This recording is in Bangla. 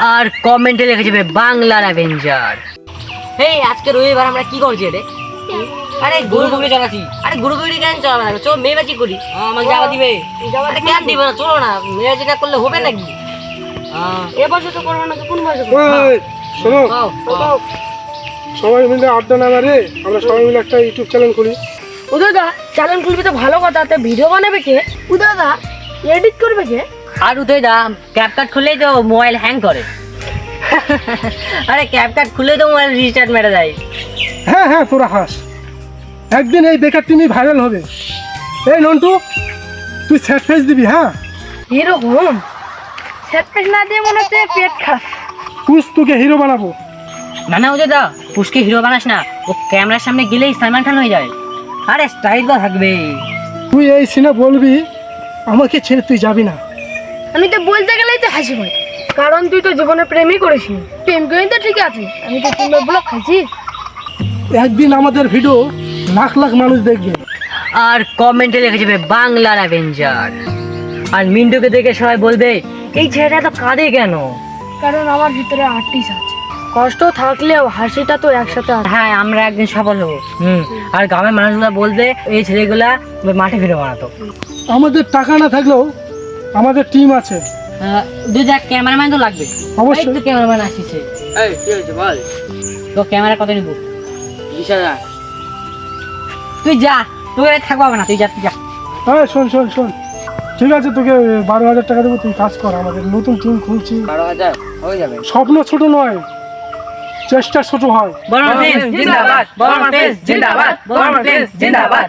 আর কমেন্টে লিখে যাবে বাংলার অ্যাভেঞ্জার। এই আজকে রবিবার আমরা কি করছি রে? আরে গরু বকরি চালাচ্ছি। আরে গরু বকরি কেন চালাবে না? চো মেয়েবাজি করি। আমাকে যাওয়া দিবে। আরে কেন দিবে না? চলো না, মেয়েবাজি না করলে হবে নাকি? এবছর তো করবে না, তো কোন বছর? শোনো, সবাই মিলে আড্ডা না মারে আমরা সবাই মিলে একটা ইউটিউব চ্যানেল করি। ও দাদা, চ্যানেল খুলবি তো ভালো কথা, তে ভিডিও বানাবে কে? ও দাদা, এডিট করবে কে? আর উদয় দা ক্যাপকাট খুলেই তো মোবাইল হ্যাং করে। আরে ক্যাপকাট খুলে তো মোবাইল রিস্টার্ট মেরে দেয়। হ্যাঁ হ্যাঁ, তোরা হাস, একদিন এই বেকার টিমই ভাইরাল হবে। এই নন্টু, তুই সেট ফেস দিবি। হ্যাঁ, এরকম সেট পেজ না দিয়ে মনে হচ্ছে পেট খাস। পুষ তোকে হিরো বানাবো। না না উদয় দা, পুষ্কে হিরো বানাস না, ও ক্যামেরার সামনে গেলেই সালমান খান হয়ে যায়। আরে স্টাইল তো থাকবে। তুই এই সিনে বলবি আমাকে ছেড়ে তুই যাবি না। আমি তো বলতে গেলেই তো হাসি পাই, কারণ তুই তো জীবনে প্রেমই করিসনি। প্রেম করি তো ঠিক আছে, আমি তো প্রেমের ব্লক খাইছি। একদিন আমাদের ভিডিও লাখ লাখ মানুষ দেখবে। আর কমেন্টে লিখে যাবে বাংলার অ্যাভেঞ্জার। আর মিন্টুকে দেখে সবাই বলবে এই ছেলেটা তো কাঁদে কেন? কারণ আমার ভিতরে আর্টিস্ট আছে, কষ্ট থাকলেও হাসিটা তো একসাথে আছে। হ্যাঁ, আমরা একদিন সফল হবো। আর গ্রামের মানুষগুলো বলবে এই ছেলেগুলা মাঠে ফিরে বানাতো। আমাদের টাকা না থাকলেও আমাদের টিম আছে। দুই দেখ ক্যামেরাম্যান তো লাগবে। অবশ্যই। এই তো ক্যামেরাম্যান আসিছে। এই কি হয়েছে বল? তো ক্যামেরা কত নিব? 20,000। তুই যা, তোকে থাকবো না, তুই যা তুই যা। হ্যাঁ, শোন শোন শোন, ঠিক আছে, তোকে 12,000 টাকা দেবো, তুই কাজ কর। আমাদের নতুন টিম খুলছি। 12,000 হয়ে যাবে। স্বপ্ন ছোট নয়, চেষ্টা ছোট হয়। বর্মা ফিল্মস জিন্দাবাদ, বর্মা ফিল্মস জিন্দাবাদ, বর্মা ফিল্মস জিন্দাবাদ।